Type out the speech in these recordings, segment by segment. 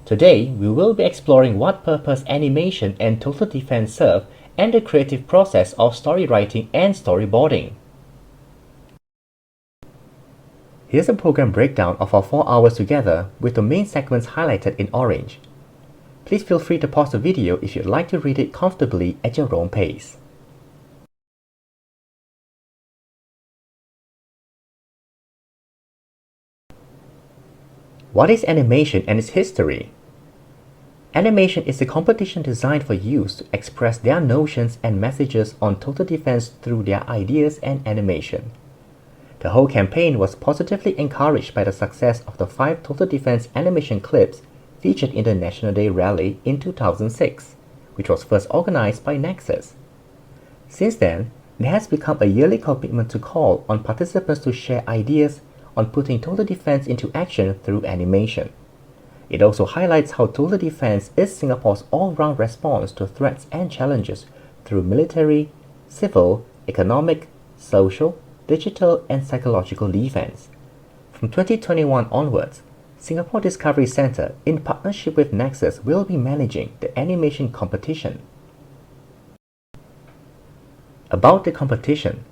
Today, we will be exploring what purpose animation and total defense serve and the creative process of story writing and storyboarding. Here's a program breakdown of our 4 hours together with the main segments highlighted in orange. Please feel free to pause the video if you'd like to read it comfortably at your own pace. What is animation and its history? Animation is a competition designed for youth to express their notions and messages on total defense through their ideas and animation. The whole campaign was positively encouraged by the success of the 5 total defense animation clips featured in the National Day Rally in 2006, which was first organized by Nexus. Since then, it has become a yearly commitment to call on participants to share ideas on putting total defense into action through animation. It also highlights how total defense is Singapore's all-round response to threats and challenges through military, civil, economic, social, digital, and psychological defense. From 2021 onwards, Singapore Discovery Centre, in partnership with Nexus, will be managing the animation competition. About the competition,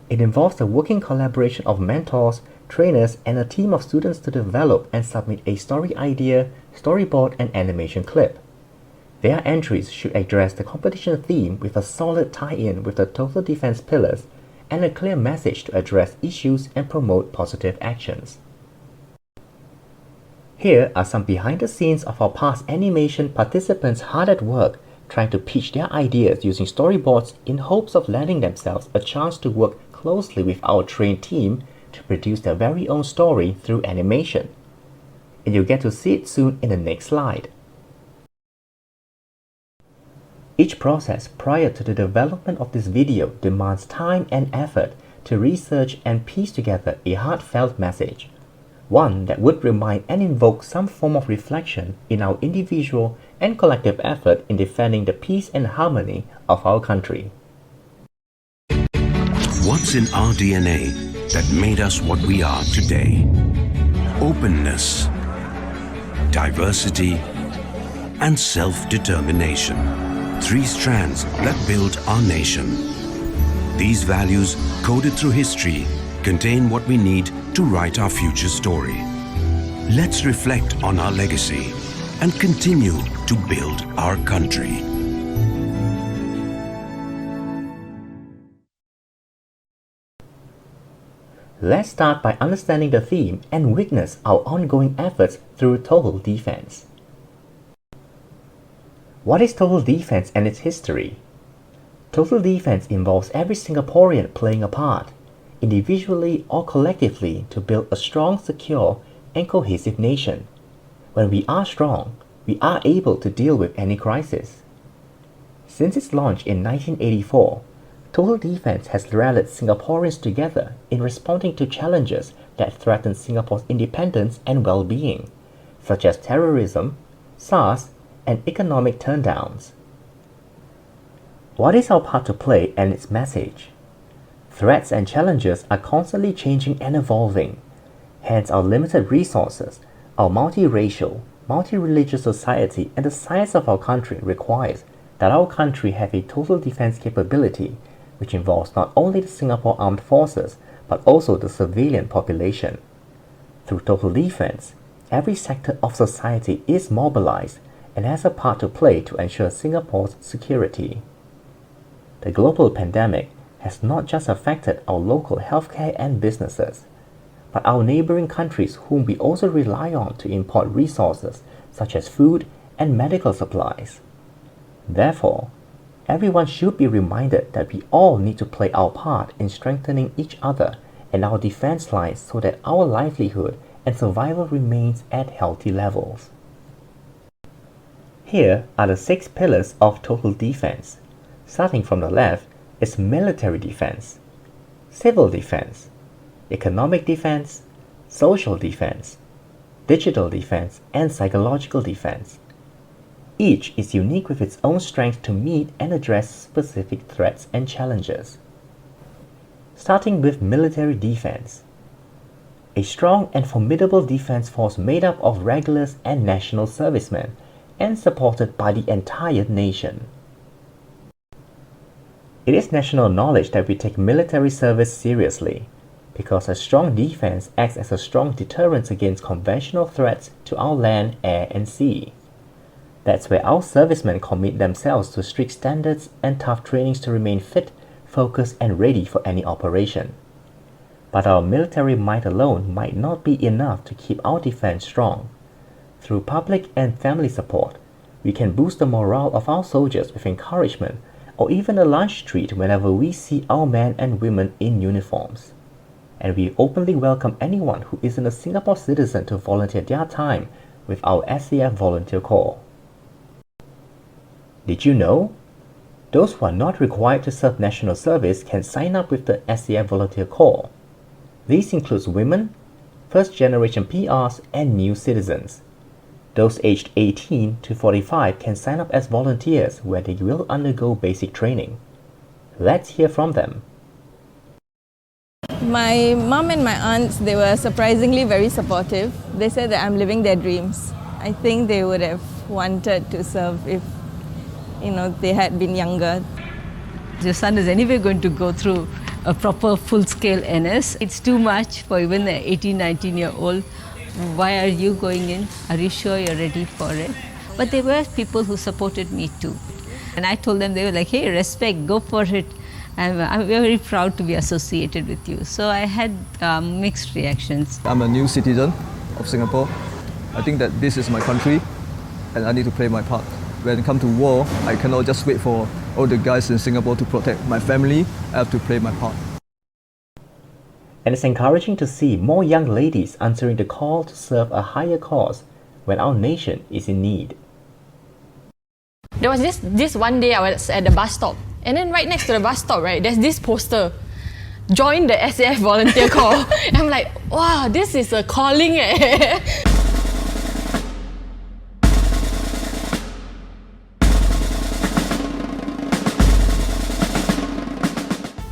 it involves the working collaboration of mentors, trainers, and a team of students to develop and submit a story idea, storyboard, and animation clip. Their entries should address the competition theme with a solid tie-in with the total defense pillars and a clear message to address issues and promote positive actions. Here are some behind the scenes of our past animation participants hard at work trying to pitch their ideas using storyboards in hopes of landing themselves a chance to work closely with our trained team to produce their very own story through animation. And you'll get to see it soon in the next slide. Each process prior to the development of this video demands time and effort to research and piece together a heartfelt message, one that would remind and invoke some form of reflection in our individual and collective effort in defending the peace and harmony of our country. What's in our DNA that made us what we are today? Openness, diversity, and self-determination. 3 strands that build our nation. These values, coded through history, contain what we need to write our future story. Let's reflect on our legacy and continue to build our country. Let's start by understanding the theme and witness our ongoing efforts through total defense. What is total defense and its history? Total defense involves every Singaporean playing a part, individually or collectively, to build a strong, secure, and cohesive nation. When we are strong, we are able to deal with any crisis. Since its launch in 1984, Total Defense has rallied Singaporeans together in responding to challenges that threaten Singapore's independence and well-being, such as terrorism, SARS, and economic turndowns. What is our part to play and its message? Threats and challenges are constantly changing and evolving. Hence, our limited resources, our multiracial, multi-religious society, and the size of our country requires that our country have a total defense capability, which involves not only the Singapore Armed Forces, but also the civilian population. Through total defense, every sector of society is mobilized and has a part to play to ensure Singapore's security. The global pandemic has not just affected our local healthcare and businesses, but our neighboring countries whom we also rely on to import resources such as food and medical supplies. Therefore, everyone should be reminded that we all need to play our part in strengthening each other and our defense lines so that our livelihood and survival remains at healthy levels. Here are the 6 pillars of total defense. Starting from the left is military defense, civil defense, economic defense, social defense, digital defense, and psychological defense. Each is unique with its own strength to meet and address specific threats and challenges. Starting with military defense. a strong and formidable defense force made up of regulars and national servicemen and supported by the entire nation. It is national knowledge that we take military service seriously, because a strong defense acts as a strong deterrent against conventional threats to our land, air, and sea. That's where our servicemen commit themselves to strict standards and tough trainings to remain fit, focused, and ready for any operation. But our military might alone might not be enough to keep our defense strong. Through public and family support, we can boost the morale of our soldiers with encouragement or even a lunch treat whenever we see our men and women in uniforms. And we openly welcome anyone who isn't a Singapore citizen to volunteer their time with our SAF Volunteer Corps. Did you know? Those who are not required to serve national service can sign up with the SAF Volunteer Corps. These include women, first-generation PRs, and new citizens. Those aged 18 to 45 can sign up as volunteers where they will undergo basic training. Let's hear from them. My mom and my aunts, they were surprisingly very supportive. They said that I'm living their dreams. I think they would have wanted to serve if, they had been younger. Your son is anyway going to go through a proper full-scale NS. It's too much for even an 18, 19-year-old. Why are you going in? Are you sure you're ready for it? But there were people who supported me too. And I told them, they were like, hey, respect, go for it. I'm very proud to be associated with you. So I had mixed reactions. I'm a new citizen of Singapore. I think that this is my country and I need to play my part. When it comes to war, I cannot just wait for all the guys in Singapore to protect my family. I have to play my part. And it's encouraging to see more young ladies answering the call to serve a higher cause when our nation is in need. There was this one day I was at the bus stop, and then right next to the bus stop, right, there's this poster, join the SAF Volunteer Corps. And I'm like, wow, this is a calling eh.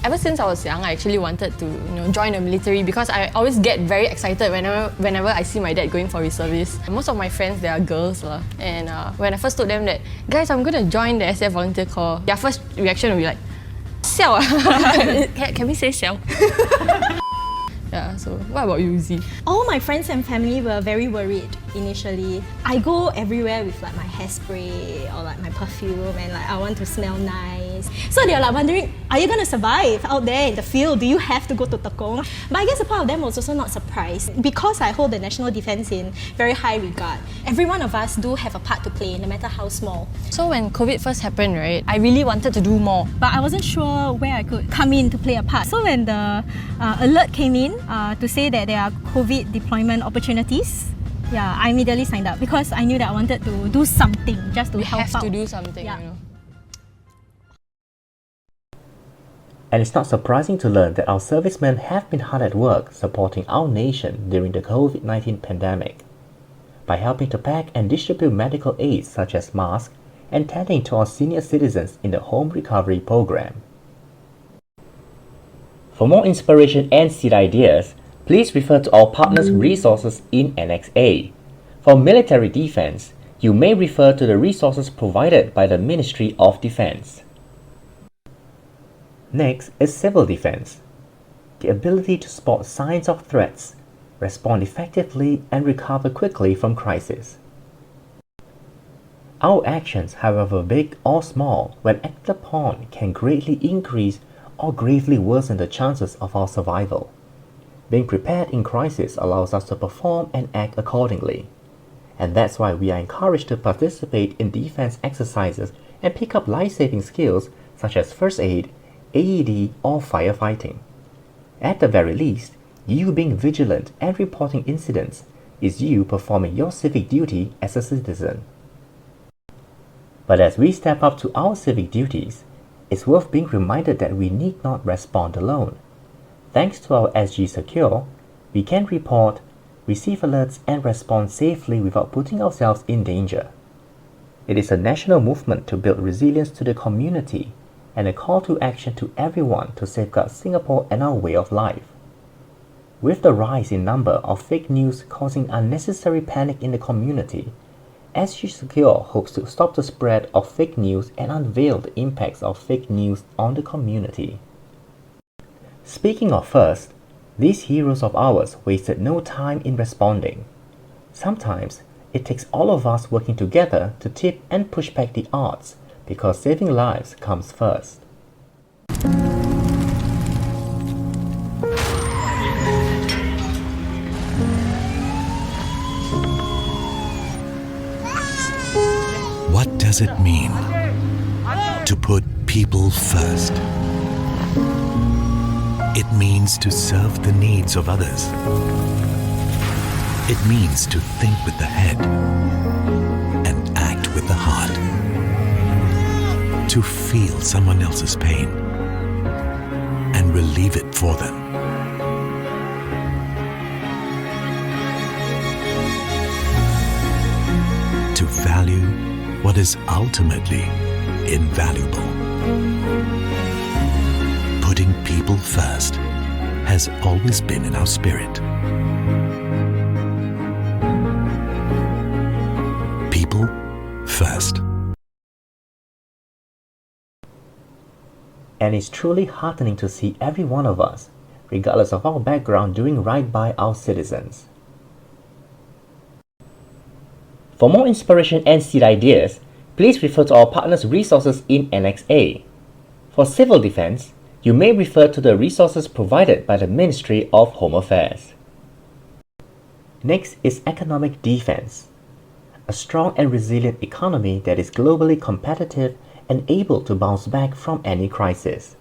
Ever since I was young, I actually wanted to join the military because I always get very excited whenever I see my dad going for reservice. Most of my friends, they are girls. And when I first told them that, guys, I'm going to join the SAF Volunteer Corps, their first reaction will be like, siao. Can we say siao? Yeah, so what about you, Z? All my friends and family were very worried initially. I go everywhere with like my hairspray or like my perfume and like I want to smell nice. So they're like wondering, are you gonna survive out there in the field? Do you have to go to Tekong? But I guess a part of them was also not surprised because I hold the national defense in very high regard. Every one of us do have a part to play, no matter how small. So when COVID first happened, right, I really wanted to do more. But I wasn't sure where I could come in to play a part. So when the alert came in to say that there are COVID deployment opportunities, yeah, I immediately signed up because I knew that I wanted to do something just to help out. We have to do something, yeah. And it's not surprising to learn that our servicemen have been hard at work supporting our nation during the COVID-19 pandemic by helping to pack and distribute medical aids such as masks and tending to our senior citizens in the home recovery program. For more inspiration and seed ideas, please refer to our partners' resources in Annex A. For military defense, you may refer to the resources provided by the Ministry of Defense. Next is civil defense, the ability to spot signs of threats, respond effectively, and recover quickly from crisis. Our actions, however big or small, when acted upon, can greatly increase or gravely worsen the chances of our survival. Being prepared in crisis allows us to perform and act accordingly. And that's why we are encouraged to participate in defense exercises and pick up life-saving skills such as first aid, AED, or firefighting. At the very least, you being vigilant and reporting incidents is you performing your civic duty as a citizen. But as we step up to our civic duties, it's worth being reminded that we need not respond alone. Thanks to our SG Secure, we can report, receive alerts, and respond safely without putting ourselves in danger. It is a national movement to build resilience to the community and a call to action to everyone to safeguard Singapore and our way of life. With the rise in number of fake news causing unnecessary panic in the community, SG Secure hopes to stop the spread of fake news and unveil the impacts of fake news on the community. Speaking of first, these heroes of ours wasted no time in responding. Sometimes, it takes all of us working together to tip and push back the odds because saving lives comes first. What does it mean to put people first? It means to serve the needs of others. It means to think with the head and act with the heart. To feel someone else's pain and relieve it for them. To value what is ultimately invaluable. Putting people first has always been in our spirit. People first. And it's truly heartening to see every one of us, regardless of our background, doing right by our citizens. For more inspiration and seed ideas, please refer to our partners' resources in Annex A. For civil defense, you may refer to the resources provided by the Ministry of Home Affairs. Next is economic defense, a strong and resilient economy that is globally competitive and able to bounce back from any crisis.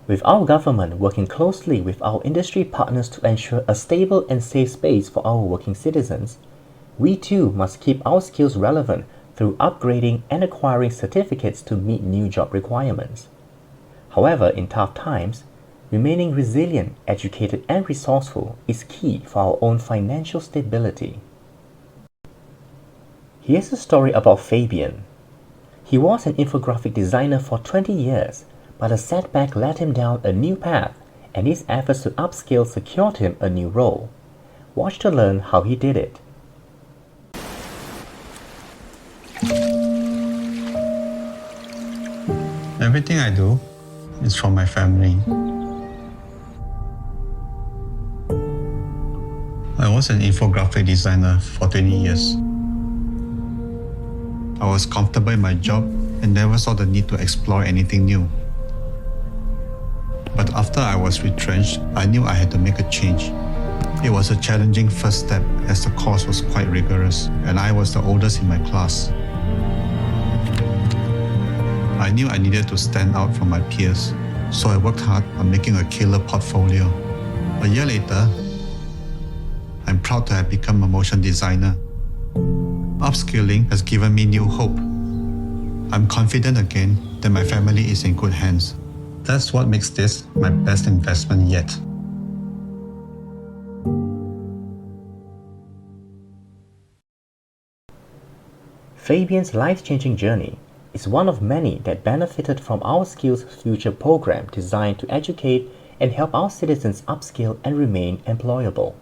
With our government working closely with our industry partners to ensure a stable and safe space for our working citizens, we too must keep our skills relevant through upgrading and acquiring certificates to meet new job requirements. However, in tough times, remaining resilient, educated, and resourceful is key for our own financial stability. Here's a story about Fabian. He was an infographic designer for 20 years, but a setback led him down a new path, and his efforts to upskill secured him a new role. Watch to learn how he did it. Everything I do is for my family. I was an infographic designer for 20 years. I was comfortable in my job and never saw the need to explore anything new. But after I was retrenched, I knew I had to make a change. It was a challenging first step as the course was quite rigorous and I was the oldest in my class. I knew I needed to stand out from my peers, so I worked hard on making a killer portfolio. A year later, I'm proud to have become a motion designer. Upskilling has given me new hope. I'm confident again that my family is in good hands. That's what makes this my best investment yet. Fabian's life-changing journey is one of many that benefited from our Skills Future program designed to educate and help our citizens upskill and remain employable.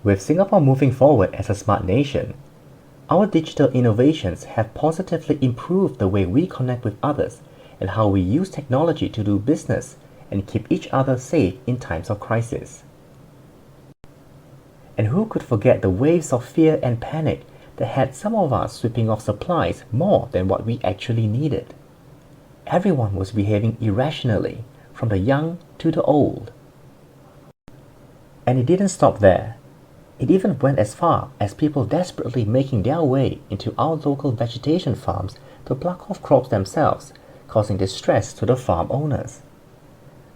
With Singapore moving forward as a smart nation, our digital innovations have positively improved the way we connect with others and how we use technology to do business and keep each other safe in times of crisis. And who could forget the waves of fear and panic that had some of us sweeping off supplies more than what we actually needed? Everyone was behaving irrationally, from the young to the old. And it didn't stop there. It even went as far as people desperately making their way into our local vegetation farms to pluck off crops themselves, causing distress to the farm owners.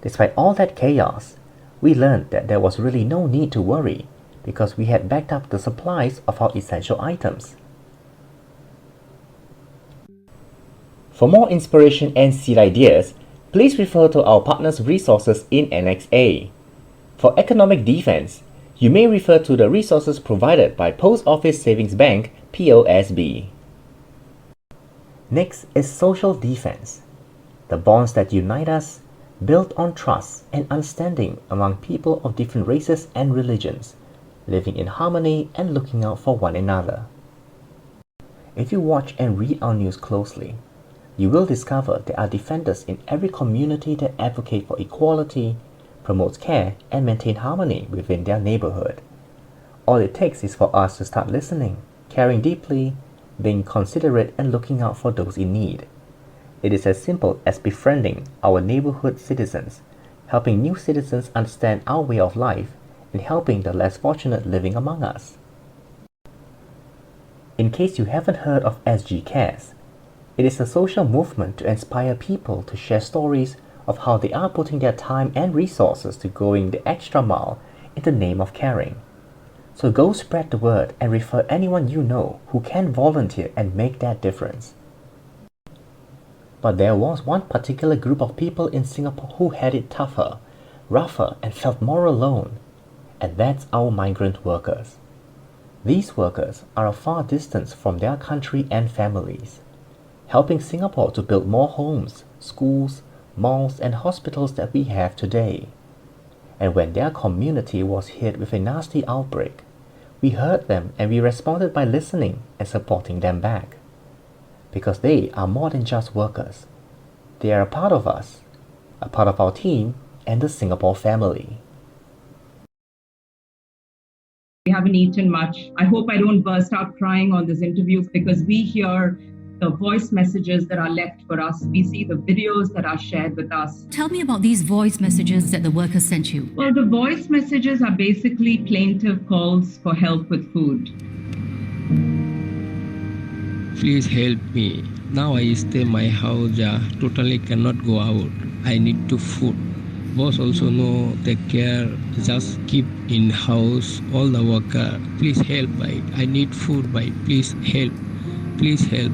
Despite all that chaos, we learned that there was really no need to worry because we had backed up the supplies of our essential items. For more inspiration and seed ideas, please refer to our partners' resources in Annex A. For economic defense, you may refer to the resources provided by Post Office Savings Bank, POSB. Next is social defense, the bonds that unite us, built on trust and understanding among people of different races and religions, living in harmony and looking out for one another. If you watch and read our news closely, you will discover there are defenders in every community that advocate for equality, promotes care, and maintain harmony within their neighborhood. All it takes is for us to start listening, caring deeply, being considerate, and looking out for those in need. It is as simple as befriending our neighborhood citizens, helping new citizens understand our way of life, and helping the less fortunate living among us. In case you haven't heard of SG Cares, it is a social movement to inspire people to share stories of how they are putting their time and resources to going the extra mile in the name of caring. So go spread the word and refer anyone you know who can volunteer and make that difference. But there was one particular group of people in Singapore who had it tougher, rougher, and felt more alone, and that's our migrant workers. These workers are a far distance from their country and families, helping Singapore to build more homes, schools, malls, and hospitals that we have today. And when their community was hit with a nasty outbreak, we heard them and we responded by listening and supporting them back. Because they are more than just workers. They are a part of us, a part of our team, and the Singapore family. We haven't eaten much. I hope I don't burst out crying on this interview because we hear the voice messages that are left for us. We see the videos that are shared with us. Tell me about these voice messages that the workers sent you. Well, the voice messages are basically plaintive calls for help with food. Please help me. Now I stay in my house, totally cannot go out. I need to food. Boss also no take care, just keep in house all the worker. Please help, I need food, please help. Please help.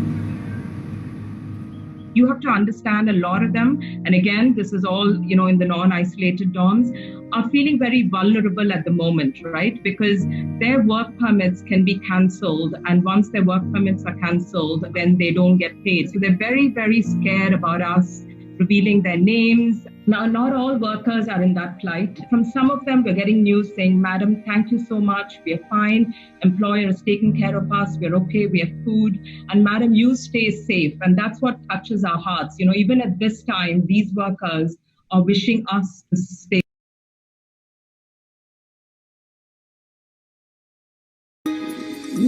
You have to understand a lot of them, and again, this is all, in the non-isolated dorms, are feeling very vulnerable at the moment, right? Because their work permits can be cancelled, and once their work permits are cancelled, then they don't get paid. So they're very, very scared about us revealing their names. Now, not all workers are in that plight. From some of them, we're getting news saying, Madam, thank you so much. We're fine. Employer is taking care of us. We're okay. We have food. And Madam, you stay safe. And that's what touches our hearts. Even at this time, these workers are wishing us to stay.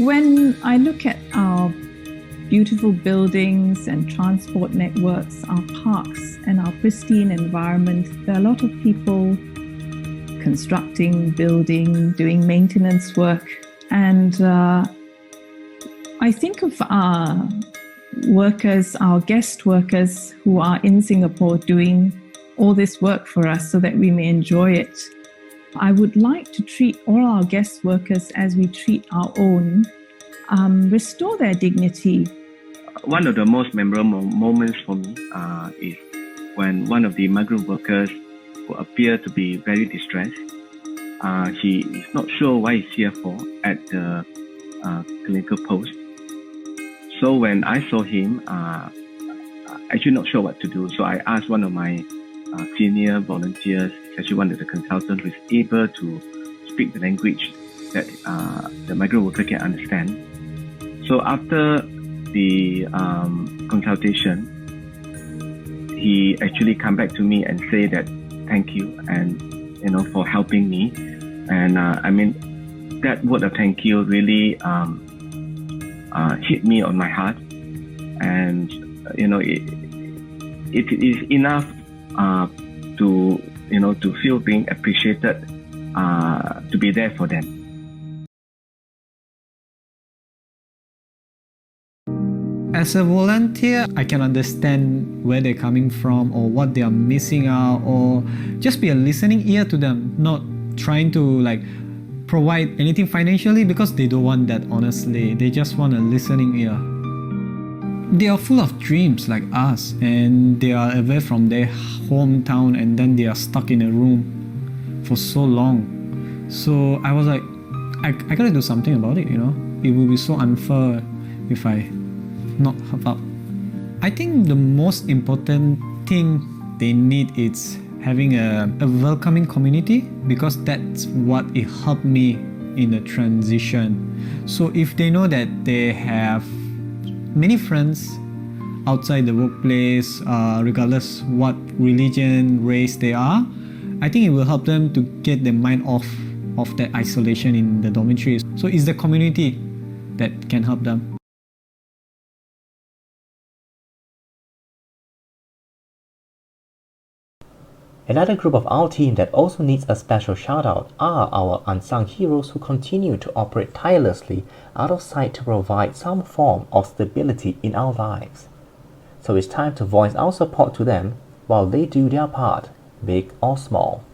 When I look at our beautiful buildings and transport networks, our parks and our pristine environment, there are a lot of people constructing, building, doing maintenance work. And I think of our workers, our guest workers who are in Singapore doing all this work for us so that we may enjoy it. I would like to treat all our guest workers as we treat our own, restore their dignity. One of the most memorable moments for me is when one of the migrant workers who appeared to be very distressed, he is not sure why he's here for at the clinical post. So when I saw him, actually not sure what to do. So I asked one of my senior volunteers, actually one of the consultants who is able to speak the language that the migrant worker can understand. So after the consultation, he actually come back to me and say that thank you and for helping me. And that word of thank you really hit me on my heart, and it is enough to feel being appreciated, to be there for them. As a volunteer, I can understand where they're coming from or what they are missing out, or just be a listening ear to them, not trying to provide anything financially because they don't want that, honestly. They just want a listening ear. They are full of dreams like us, and they are away from their hometown, and then they are stuck in a room for so long. So I was like, I gotta do something about it, It would be so unfair if I not help out. I think the most important thing they need is having a welcoming community, because that's what it helped me in the transition. So if they know that they have many friends outside the workplace, regardless what religion, race they are, I think it will help them to get their mind off of that isolation in the dormitories. So it's the community that can help them. Another group of our team that also needs a special shout out are our unsung heroes who continue to operate tirelessly out of sight to provide some form of stability in our lives. So it's time to voice our support to them while they do their part, big or small.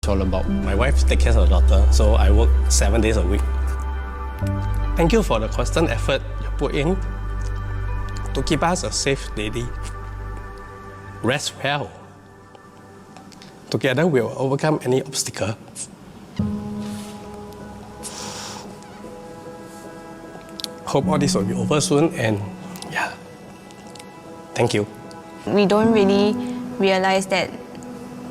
It's all about my wife takes care of her daughter, so I work 7 days a week. Thank you for the constant effort you put in to keep us a safe lady. Rest well. Together we will overcome any obstacle. Hope all this will be over soon, and yeah, thank you. We don't really realize that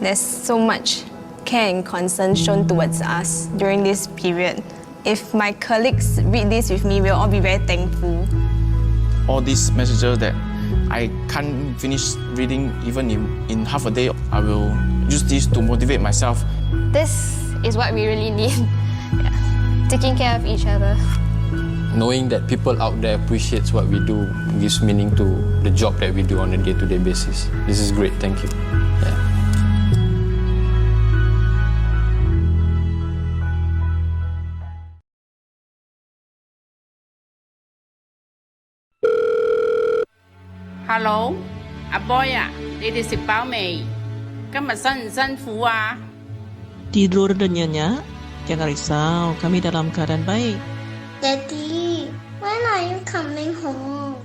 there's so much care and concern shown towards us during this period. If my colleagues read this with me, we'll all be very thankful. All these messages that I can't finish reading even in half a day, I will use this to motivate myself. This is what we really need. Yeah. Taking care of each other. knowing that people out there appreciates what we do gives meaning to the job that we do on a day-to-day basis. This is great. Thank you. Yeah. Hello, Boy à, đây là ship báo mày. Các bạn san phú à? Tidur dan nyenyak? Jangan risau, kami dalam keadaan baik. Daddy, when are you coming home?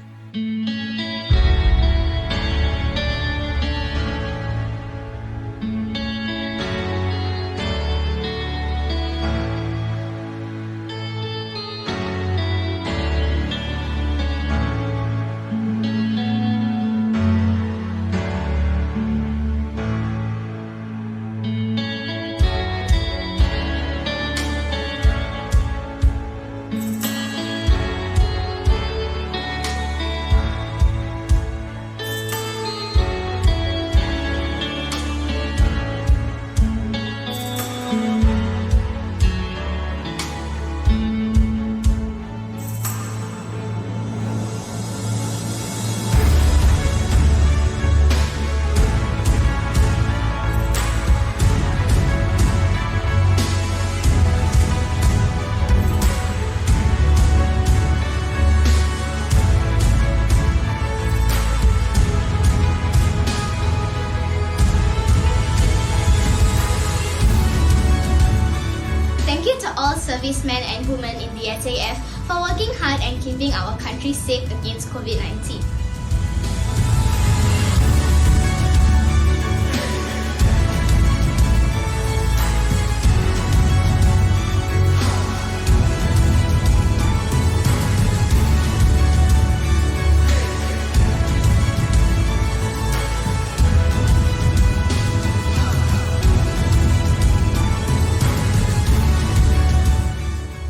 Servicemen and women in the SAF for working hard and keeping our country safe against COVID-19.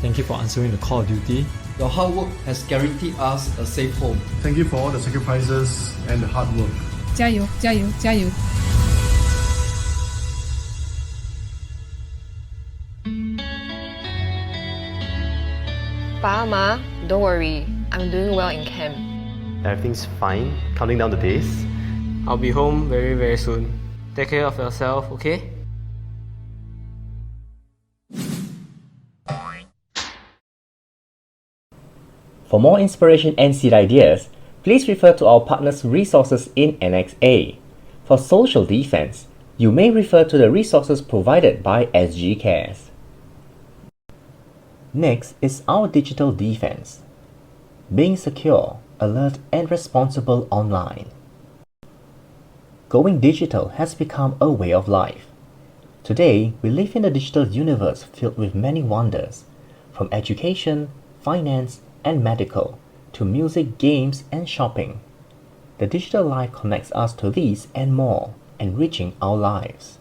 Thank you for answering the call of duty. Your hard work has guaranteed us a safe home. Thank you for all the sacrifices and the hard work. 加油，加油，加油！ Pa, Ma, don't worry. I'm doing well in camp. Everything's fine. Counting down the days. I'll be home very, very soon. Take care of yourself, okay? For more inspiration and seed ideas, please refer to our partners' resources in Annex A. For social defense, you may refer to the resources provided by SG Cares. Next is our digital defense. Being secure, alert, and responsible online. Going digital has become a way of life. Today, we live in a digital universe filled with many wonders, from education, finance, and medical, to music, games, and shopping. The digital life connects us to these and more, enriching our lives.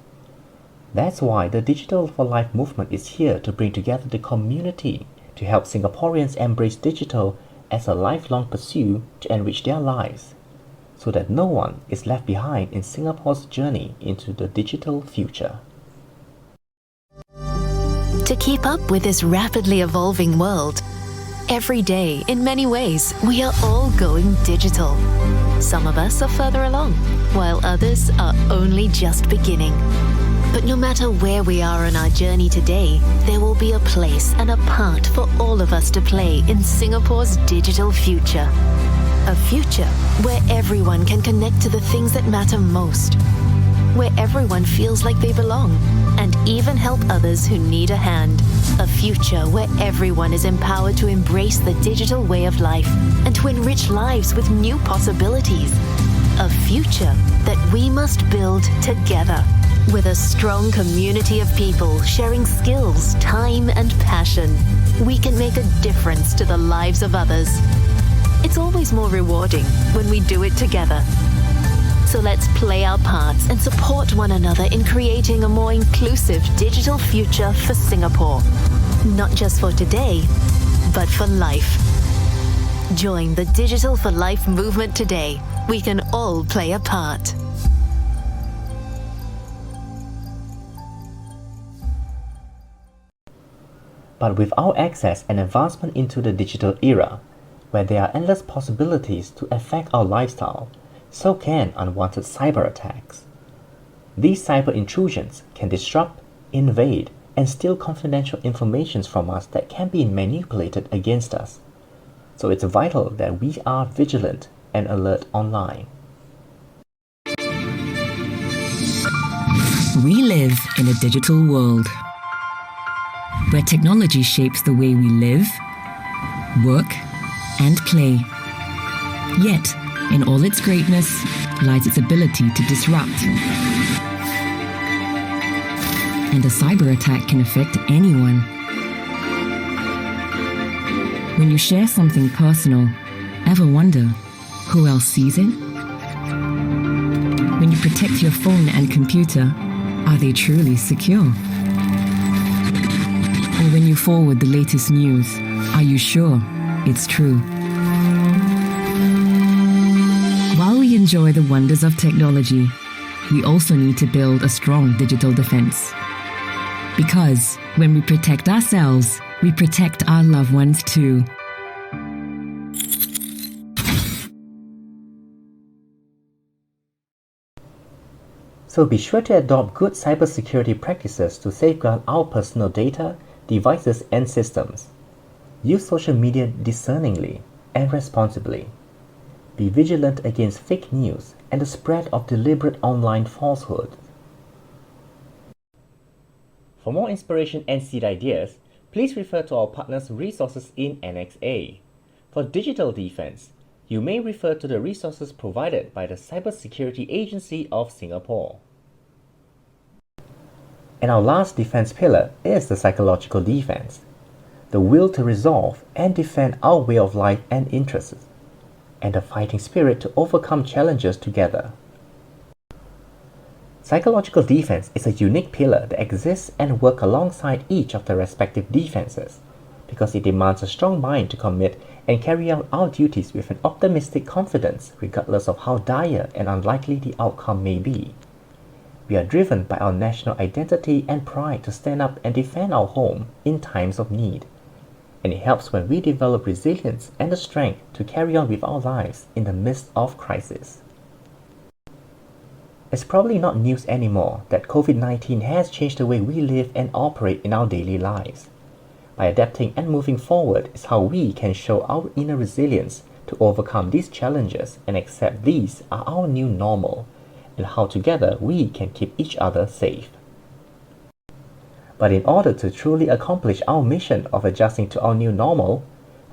That's why the Digital for Life movement is here to bring together the community to help Singaporeans embrace digital as a lifelong pursuit to enrich their lives, so that no one is left behind in Singapore's journey into the digital future. To keep up with this rapidly evolving world, every day, in many ways, we are all going digital. Some of us are further along, while others are only just beginning. But no matter where we are on our journey today, there will be a place and a part for all of us to play in Singapore's digital future. A future where everyone can connect to the things that matter most, where everyone feels like they belong, and even help others who need a hand. A future where everyone is empowered to embrace the digital way of life and to enrich lives with new possibilities. A future that we must build together, with a strong community of people sharing skills, time, and passion. We can make a difference to the lives of others. It's always more rewarding when we do it together. So let's play our parts and support one another in creating a more inclusive digital future for Singapore. Not just for today, but for life. Join the Digital for Life movement today. We can all play a part. But with our access and advancement into the digital era, where there are endless possibilities to affect our lifestyle, so can unwanted cyber attacks. These cyber intrusions can disrupt, invade, and steal confidential information from us that can be manipulated against us. So it's vital that we are vigilant and alert online. We live in a digital world where technology shapes the way we live, work, and play. Yet, in all its greatness lies its ability to disrupt. And a cyber attack can affect anyone. When you share something personal, ever wonder who else sees it? When you protect your phone and computer, are they truly secure? Or when you forward the latest news, are you sure it's true? While we enjoy the wonders of technology, we also need to build a strong digital defense. Because when we protect ourselves, we protect our loved ones too. So be sure to adopt good cybersecurity practices to safeguard our personal data, devices, and systems. Use social media discerningly and responsibly. Be vigilant against fake news and the spread of deliberate online falsehood. For more inspiration and seed ideas, please refer to our partners' resources in Annex A. For digital defense, you may refer to the resources provided by the Cybersecurity Agency of Singapore. And our last defense pillar is the psychological defense, the will to resolve and defend our way of life and interests, and the fighting spirit to overcome challenges together. Psychological defense is a unique pillar that exists and works alongside each of the respective defenses, because it demands a strong mind to commit and carry out our duties with an optimistic confidence regardless of how dire and unlikely the outcome may be. We are driven by our national identity and pride to stand up and defend our home in times of need, and it helps when we develop resilience and the strength to carry on with our lives in the midst of crisis. It's probably not news anymore that COVID-19 has changed the way we live and operate in our daily lives. By adapting and moving forward is how we can show our inner resilience to overcome these challenges and accept these are our new normal, and how together we can keep each other safe. But in order to truly accomplish our mission of adjusting to our new normal,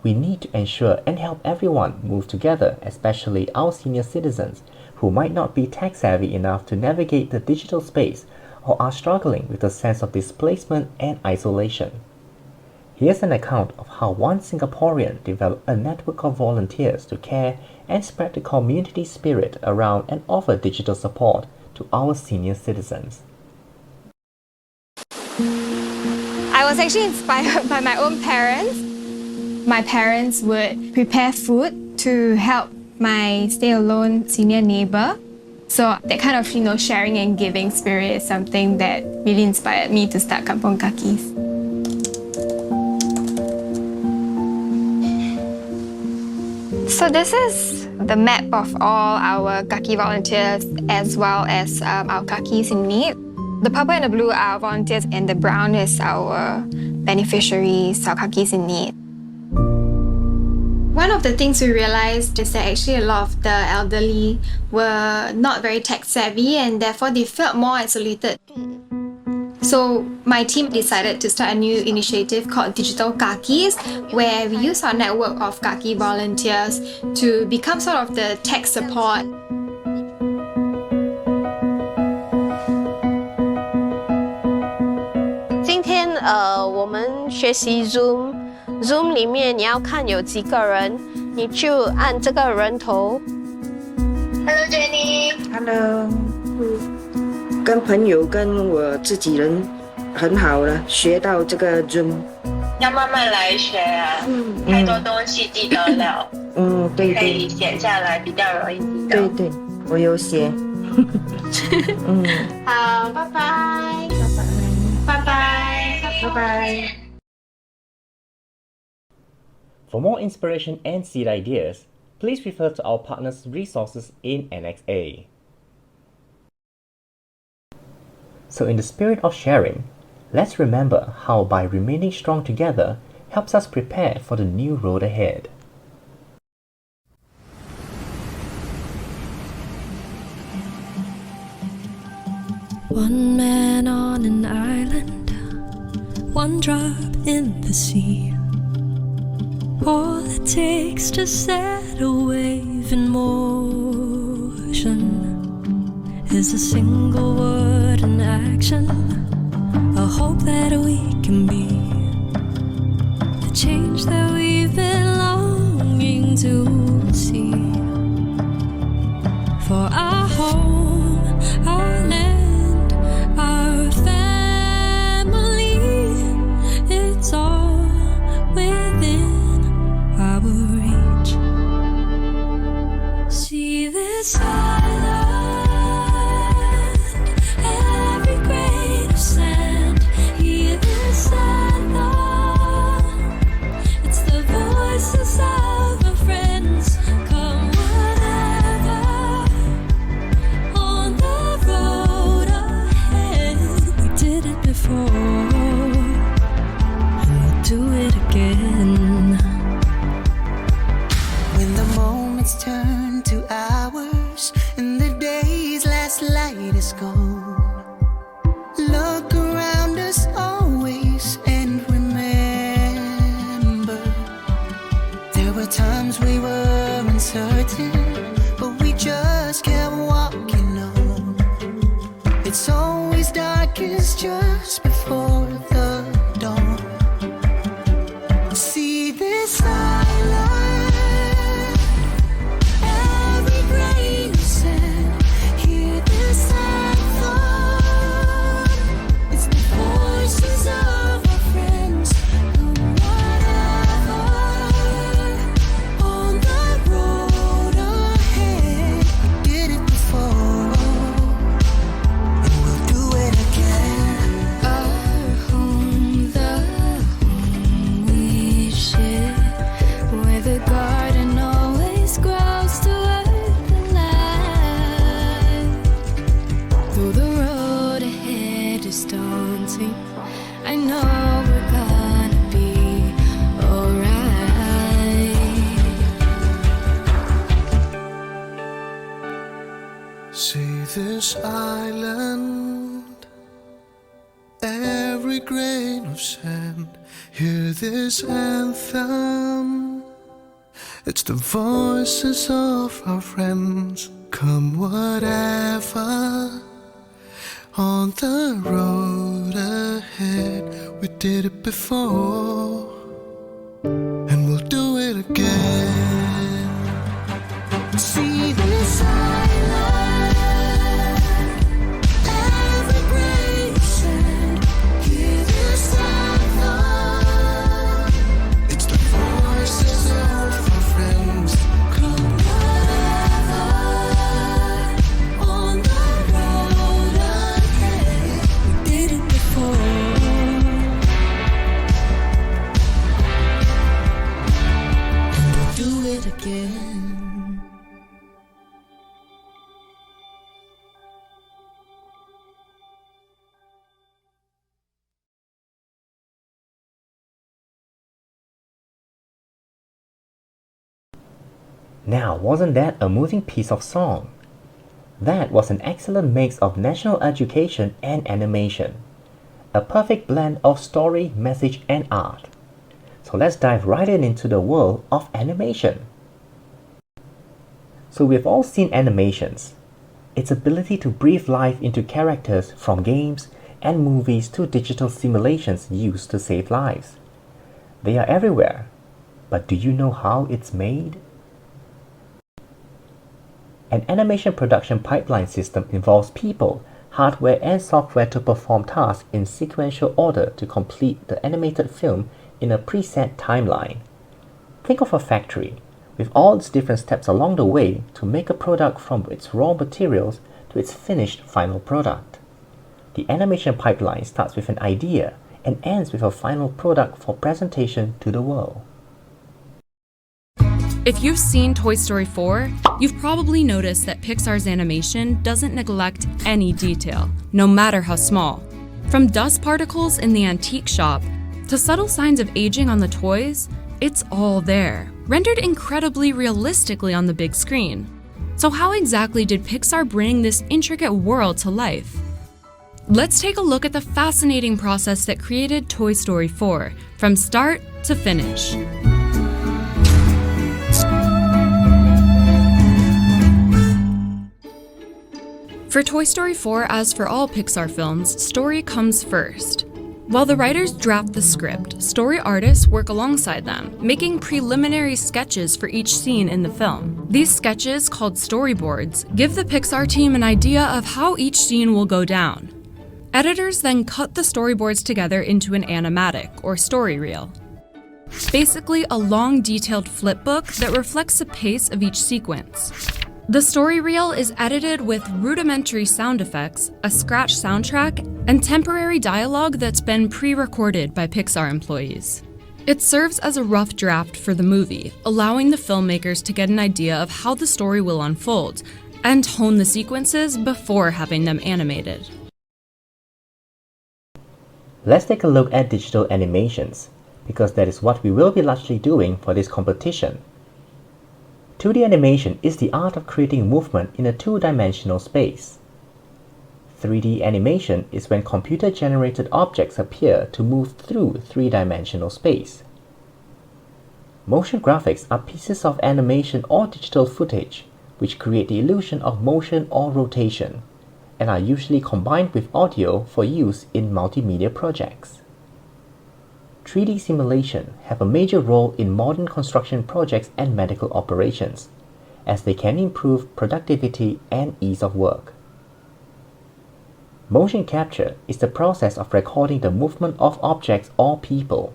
we need to ensure and help everyone move together, especially our senior citizens who might not be tech savvy enough to navigate the digital space or are struggling with a sense of displacement and isolation. Here's an account of how one Singaporean developed a network of volunteers to care and spread the community spirit around and offer digital support to our senior citizens. I was actually inspired by my own parents. My parents would prepare food to help my stay-alone senior neighbor. So that kind of, sharing and giving spirit is something that really inspired me to start Kampong Kakis. So this is the map of all our Kaki volunteers as well as our Kakis in need. The purple and the blue are our volunteers and the brown is our beneficiaries, our Kakis in need. One of the things we realized is that actually a lot of the elderly were not very tech savvy and therefore they felt more isolated. So my team decided to start a new initiative called Digital Kakis, where we use our network of Kaki volunteers to become sort of the tech support. 今天我们学习 Zoom 里面你要看有几个人，你就按这个人头。Hello Jenny。Hello。跟朋友跟我自己人很好了，学到这个 Zoom。要慢慢来学啊，太多东西记得了。对对。可以写下来，比较容易记得。对对，我有写。好，拜拜。拜拜。拜拜。拜拜。For more inspiration and seed ideas, please refer to our partners' resources in Annex A. So in the spirit of sharing, let's remember how by remaining strong together helps us prepare for the new road ahead. One man on an island, one drop in the sea. All it takes to set a wave in motion is a single word in action, a hope that we can be the change that we've been longing to see. For our home, our land, our family, it's all within our reach. See this island, every grain of sand. Hear this anthem, it's the voices of our friends. Come whatever, on the road ahead. We did it before, and we'll do it again. When the moments turn to hours and the day's last light is gone, look around us always and remember, there were times we were uncertain, but we just kept walking on. It's always darkest just before the dawn. See this island, every grain of sand. Hear this anthem, it's the voices of our friends. Come whatever, on the road ahead. Did it before, and we'll do it again. Our home, the home we share, where the garden always grows to earth and light. Though the road ahead is daunting, I know we're gonna be alright. See this island, every grain of sand. Hear this anthem, it's the voices of our friends. Come whatever, on the road ahead. We did it before, and we'll do it again. See this island, every grain of sand. Hear this anthem, it's the voices of our friends. Come whatever, on the road ahead. We did it before, and we'll do it again. Now, wasn't that a moving piece of song? That was an excellent mix of national education and animation. A perfect blend of story, message, and art. So let's dive right into the world of animation. So we've all seen animations. Its ability to breathe life into characters from games and movies to digital simulations used to save lives. They are everywhere. But do you know how it's made? An animation production pipeline system involves people, hardware, and software to perform tasks in sequential order to complete the animated film in a preset timeline. Think of a factory, with all its different steps along the way to make a product from its raw materials to its finished final product. The animation pipeline starts with an idea and ends with a final product for presentation to the world. If you've seen Toy Story 4, you've probably noticed that Pixar's animation doesn't neglect any detail, no matter how small. From dust particles in the antique shop to subtle signs of aging on the toys, it's all there, rendered incredibly realistically on the big screen. So how exactly did Pixar bring this intricate world to life? Let's take a look at the fascinating process that created Toy Story 4, from start to finish. For Toy Story 4, as for all Pixar films, story comes first. While the writers draft the script, story artists work alongside them, making preliminary sketches for each scene in the film. These sketches, called storyboards, give the Pixar team an idea of how each scene will go down. Editors then cut the storyboards together into an animatic, or story reel. Basically, a long, detailed flipbook that reflects the pace of each sequence. The story reel is edited with rudimentary sound effects, a scratch soundtrack, and temporary dialogue that's been pre-recorded by Pixar employees. It serves as a rough draft for the movie, allowing the filmmakers to get an idea of how the story will unfold, and hone the sequences before having them animated. Let's take a look at digital animations, because that is what we will be largely doing for this competition. 2D animation is the art of creating movement in a two-dimensional space. 3D animation is when computer-generated objects appear to move through three-dimensional space. Motion graphics are pieces of animation or digital footage which create the illusion of motion or rotation, and are usually combined with audio for use in multimedia projects. 3D simulation have a major role in modern construction projects and medical operations, as they can improve productivity and ease of work. Motion capture is the process of recording the movement of objects or people.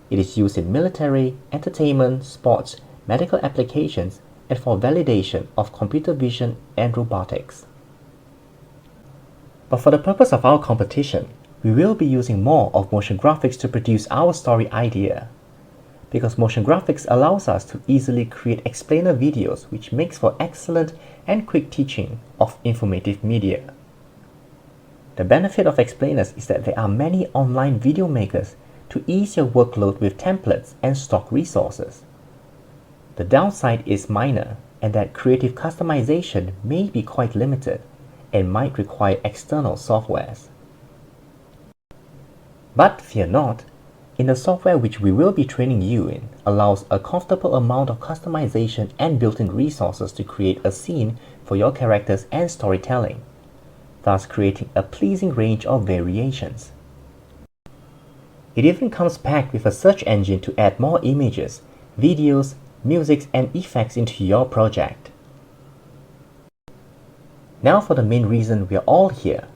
It is used in military, entertainment, sports, medical applications, and for validation of computer vision and robotics. But for the purpose of our competition, we will be using more of motion graphics to produce our story idea, because motion graphics allows us to easily create explainer videos, which makes for excellent and quick teaching of informative media. The benefit of explainers is that there are many online video makers to ease your workload with templates and stock resources. The downside is minor, and that creative customization may be quite limited and might require external softwares. But fear not, in the software which we will be training you in allows a comfortable amount of customization and built-in resources to create a scene for your characters and storytelling, thus creating a pleasing range of variations. It even comes packed with a search engine to add more images, videos, music, and effects into your project. Now for the main reason we are all here,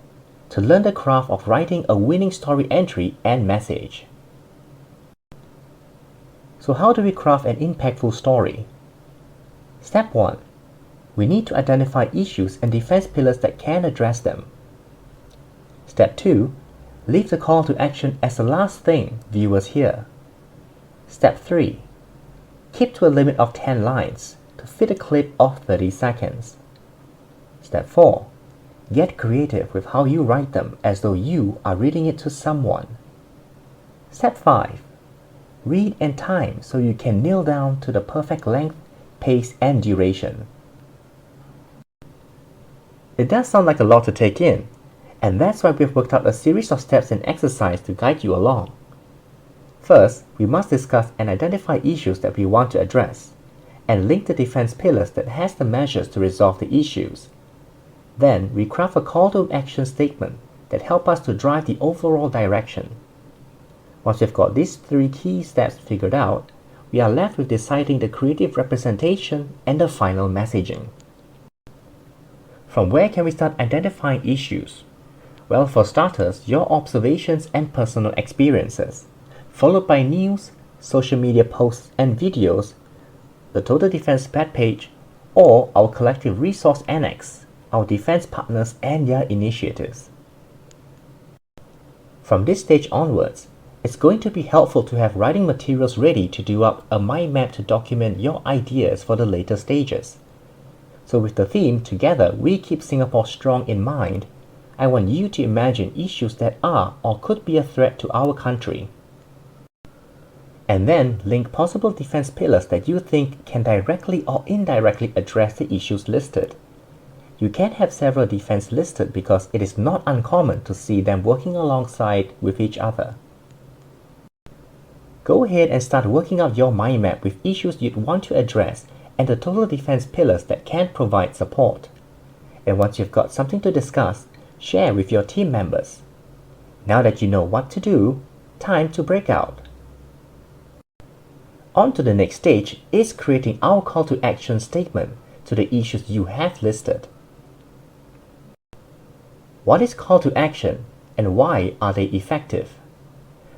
to learn the craft of writing a winning story entry and message. So how do we craft an impactful story? Step 1. We need to identify issues and defense pillars that can address them. Step 2. Leave the call to action as the last thing viewers hear. Step 3. Keep to a limit of 10 lines to fit a clip of 30 seconds. Step 4. Get creative with how you write them as though you are reading it to someone. Step 5. Read and time so you can nail down to the perfect length, pace, and duration. It does sound like a lot to take in, and that's why we've worked out a series of steps and exercises to guide you along. First, we must discuss and identify issues that we want to address, and link the defense pillars that has the measures to resolve the issues. Then, we craft a call to action statement that help us to drive the overall direction. Once we've got these 3 key steps figured out, we are left with deciding the creative representation and the final messaging. From where can we start identifying issues? Well, for starters, your observations and personal experiences, followed by news, social media posts and videos, the Total Defense Pad page, or our collective resource annex, our defense partners and their initiatives. From this stage onwards, It's going to be helpful to have writing materials ready to do up a mind map to document your ideas for the later stages. So with the theme Together We Keep Singapore Strong in mind, I want you to imagine issues that are or could be a threat to our country. And then link possible defense pillars that you think can directly or indirectly address the issues listed. You can have several defense listed because it is not uncommon to see them working alongside with each other. Go ahead and start working out your mind map with issues you'd want to address and the total defense pillars that can provide support. And once you've got something to discuss, share with your team members. Now that you know what to do, time to break out. On to the next stage is creating our call to action statement to the issues you have listed. What is call to action and why are they effective?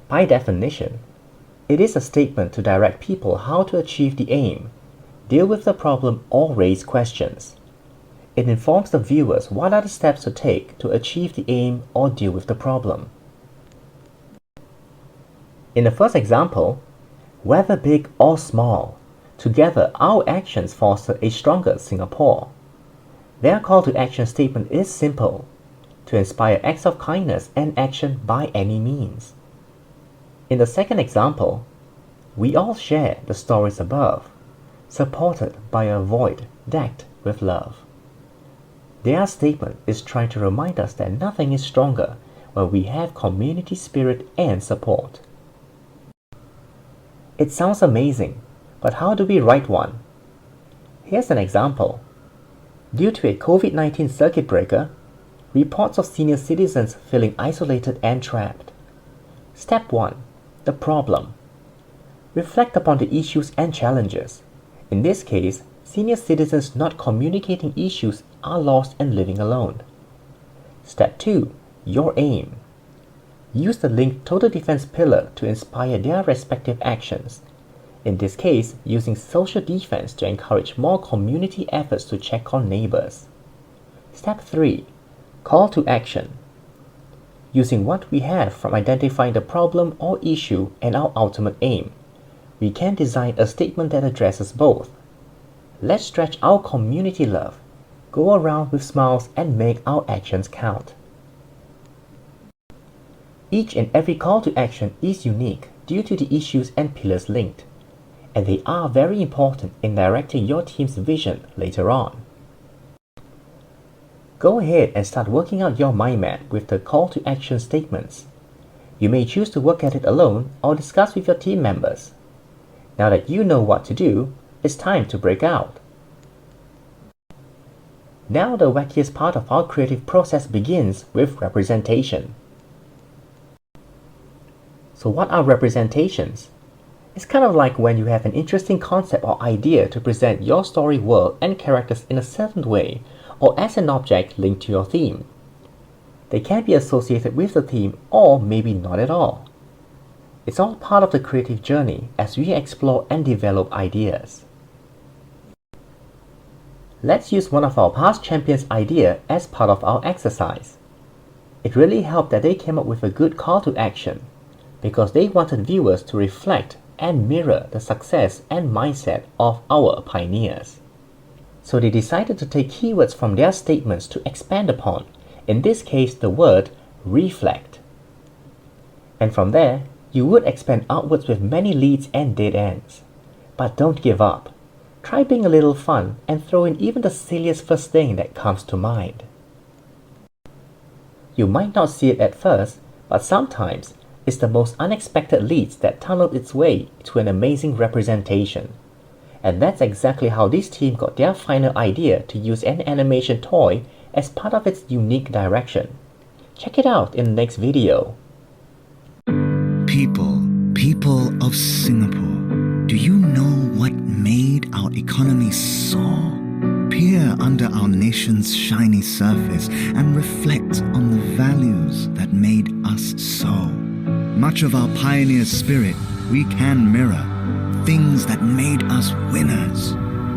By definition, it is a statement to direct people how to achieve the aim, deal with the problem or raise questions. It informs the viewers what are the steps to take to achieve the aim or deal with the problem. In the first example, whether big or small, together our actions foster a stronger Singapore. Their call to action statement is simple: to inspire acts of kindness and action by any means. In the second example, we all share the stories above, supported by a void decked with love. Their statement is trying to remind us that nothing is stronger when we have community spirit and support. It sounds amazing, but how do we write one? Here's an example. Due to a COVID-19 circuit breaker, reports of senior citizens feeling isolated and trapped. Step 1. The problem. Reflect upon the issues and challenges. In this case, senior citizens not communicating issues are lost and living alone. Step 2. Your aim. Use the linked total defense pillar to inspire their respective actions. In this case, using social defense to encourage more community efforts to check on neighbors. Step 3. Call to action. Using what we have from identifying the problem or issue and our ultimate aim, we can design a statement that addresses both. Let's stretch our community love, go around with smiles and make our actions count. Each and every call to action is unique due to the issues and pillars linked, and they are very important in directing your team's vision later on. Go ahead and start working out your mind map with the call to action statements. You may choose to work at it alone or discuss with your team members. Now that you know what to do, it's time to break out. Now the wackiest part of our creative process begins with representation. So what are representations? It's kind of like when you have an interesting concept or idea to present your story world and characters in a certain way, or as an object linked to your theme. They can be associated with the theme or maybe not at all. It's all part of the creative journey as we explore and develop ideas. Let's use one of our past champions' idea as part of our exercise. It really helped that they came up with a good call to action, because they wanted viewers to reflect and mirror the success and mindset of our pioneers. So they decided to take keywords from their statements to expand upon, in this case the word reflect. And from there, you would expand outwards with many leads and dead ends. But don't give up. Try being a little fun and throw in even the silliest first thing that comes to mind. You might not see it at first, but sometimes it's the most unexpected leads that tunnel its way to an amazing representation. And that's exactly how this team got their final idea to use an animation toy as part of its unique direction. Check it out in the next video. People of Singapore, do you know what made our economy soar? Peer under our nation's shiny surface and reflect on the values that made us so. Much of our pioneer spirit we can mirror. Things that made us winners.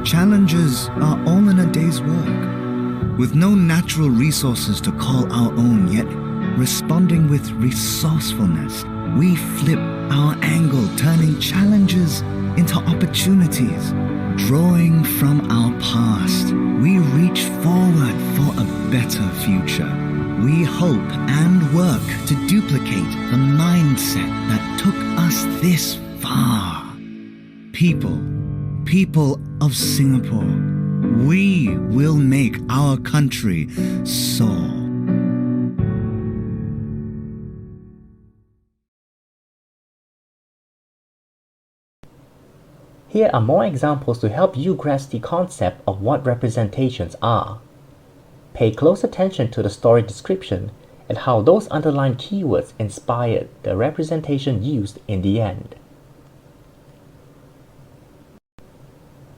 Challenges are all in a day's work. With no natural resources to call our own, yet responding with resourcefulness We flip our angle, turning challenges into opportunities. Drawing from our past, we reach forward for a better future. We hope and work to duplicate the mindset that took us this far. People of Singapore, we will make our country soar. Here are more examples to help you grasp the concept of what representations are. Pay close attention to the story description and how those underlined keywords inspired the representation used in the end.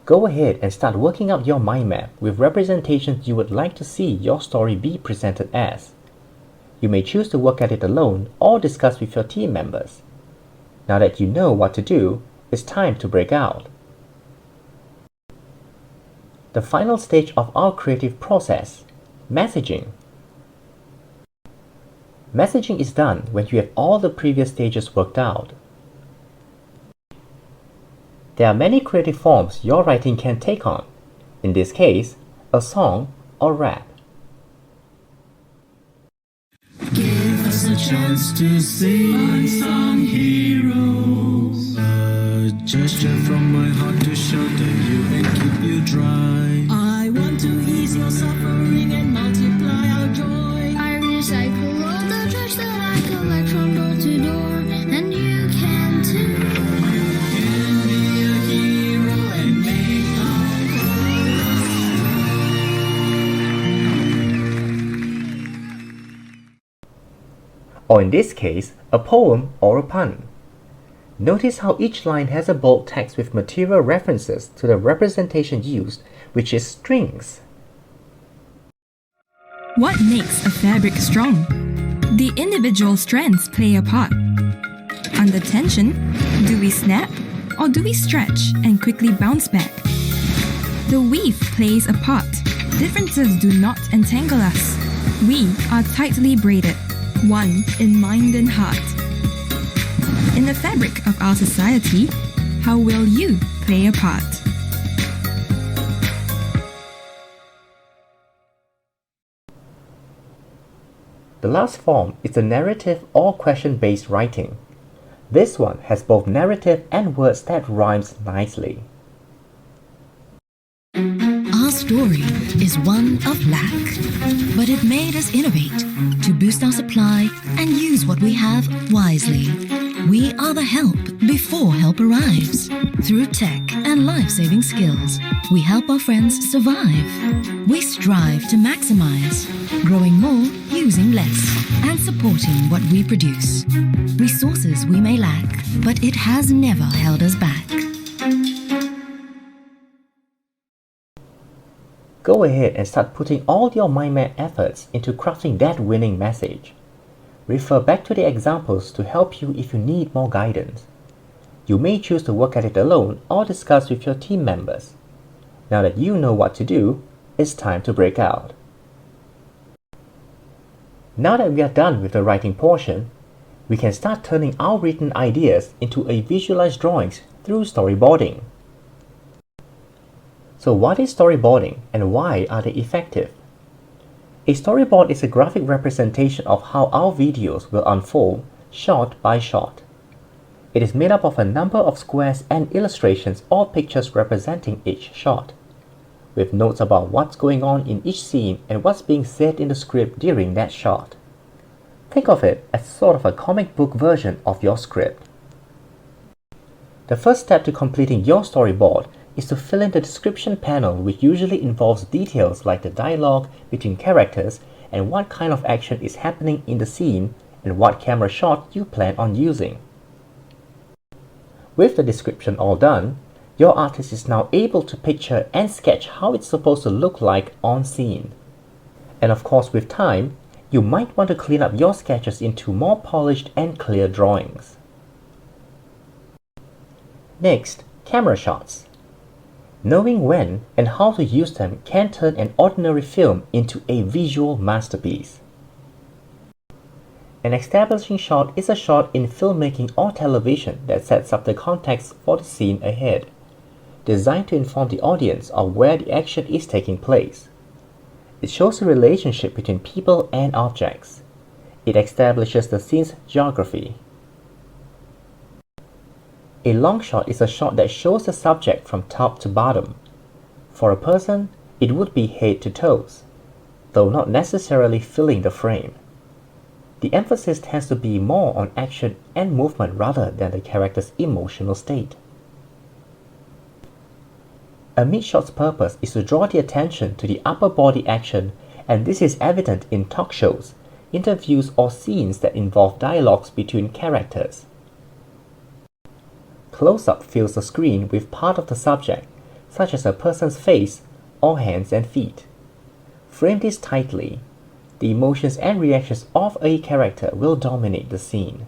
Go ahead and start working up your mind map with representations you would like to see your story be presented as. You may choose to work at it alone or discuss with your team members. Now that you know what to do, it's time to break out. The final stage of our creative process, messaging. Messaging is done when you have all the previous stages worked out. There are many creative forms your writing can take on. In this case, a song or rap. Give us a chance to sing unsung heroes. A gesture from my heart to shelter you and keep you dry. I want to ease your suffering and multiply our joy. I recycle all the trash that I collect from door to door, and you can too. Or in this case, a poem or a pun. Notice how each line has a bold text with material references to the representation used, which is strings. What makes a fabric strong? The individual strands play a part. Under tension, do we snap or do we stretch and quickly bounce back? The weave plays a part. Differences do not entangle us. We are tightly braided, one in mind and heart. In the fabric of our society, how will you play a part? The last form is the narrative or question-based writing. This one has both narrative and words that rhymes nicely. Our story is one of lack, but it made us innovate to boost our supply and use what we have wisely. We are the help before help arrives. Through tech and life-saving skills, we help our friends survive. We strive to maximize, growing more using less, and supporting what we produce. Resources we may lack, but it has never held us back. Go ahead and start putting all your mind map efforts into crafting that winning message. Refer back to the examples to help you if you need more guidance. You may choose to work at it alone or discuss with your team members. Now that you know what to do, it's time to break out. Now that we are done with the writing portion, we can start turning our written ideas into a visualized drawings through storyboarding. So what is storyboarding and why are they effective? A storyboard is a graphic representation of how our videos will unfold shot by shot. It is made up of a number of squares and illustrations or pictures representing each shot, with notes about what's going on in each scene and what's being said in the script during that shot. Think of it as sort of a comic book version of your script. The first step to completing your storyboard is to fill in the description panel, which usually involves details like the dialogue between characters and what kind of action is happening in the scene and what camera shot you plan on using. With the description all done, your artist is now able to picture and sketch how it's supposed to look like on scene. And of course, with time, you might want to clean up your sketches into more polished and clear drawings. Next, camera shots. Knowing when and how to use them can turn an ordinary film into a visual masterpiece. An establishing shot is a shot in filmmaking or television that sets up the context for the scene ahead, designed to inform the audience of where the action is taking place. It shows the relationship between people and objects. It establishes the scene's geography. A long shot is a shot that shows the subject from top to bottom. For a person, it would be head to toes, though not necessarily filling the frame. The emphasis tends to be more on action and movement rather than the character's emotional state. A mid-shot's purpose is to draw the attention to the upper body action, and this is evident in talk shows, interviews, or scenes that involve dialogues between characters. Close-up fills the screen with part of the subject, such as a person's face or hands and feet. Frame this tightly. The emotions and reactions of a character will dominate the scene.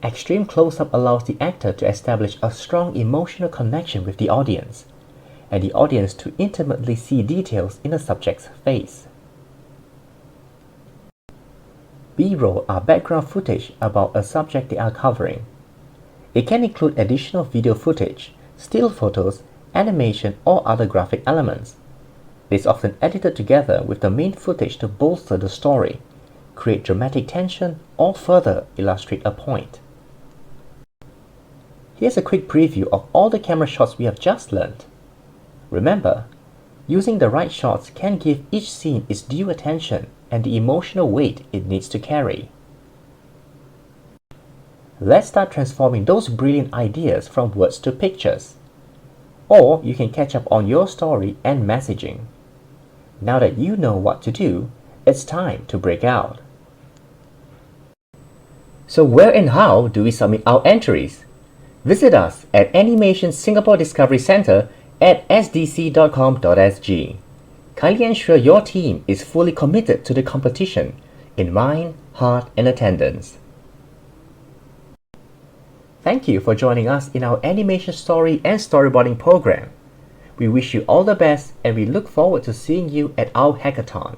Extreme close-up allows the actor to establish a strong emotional connection with the audience, and the audience to intimately see details in the subject's face. B-roll are background footage about a subject they are covering. It can include additional video footage, still photos, animation, or other graphic elements. It is often edited together with the main footage to bolster the story, create dramatic tension, or further illustrate a point. Here's a quick preview of all the camera shots we have just learned. Remember, using the right shots can give each scene its due attention and the emotional weight it needs to carry. Let's start transforming those brilliant ideas from words to pictures. Or you can catch up on your story and messaging. Now that you know what to do, it's time to break out. So where and how do we submit our entries? Visit us at Animation Singapore Discovery Centre at sdc.com.sg. Kindly ensure your team is fully committed to the competition in mind, heart, and attendance. Thank you for joining us in our animation story and storyboarding program. We wish you all the best and we look forward to seeing you at our hackathon.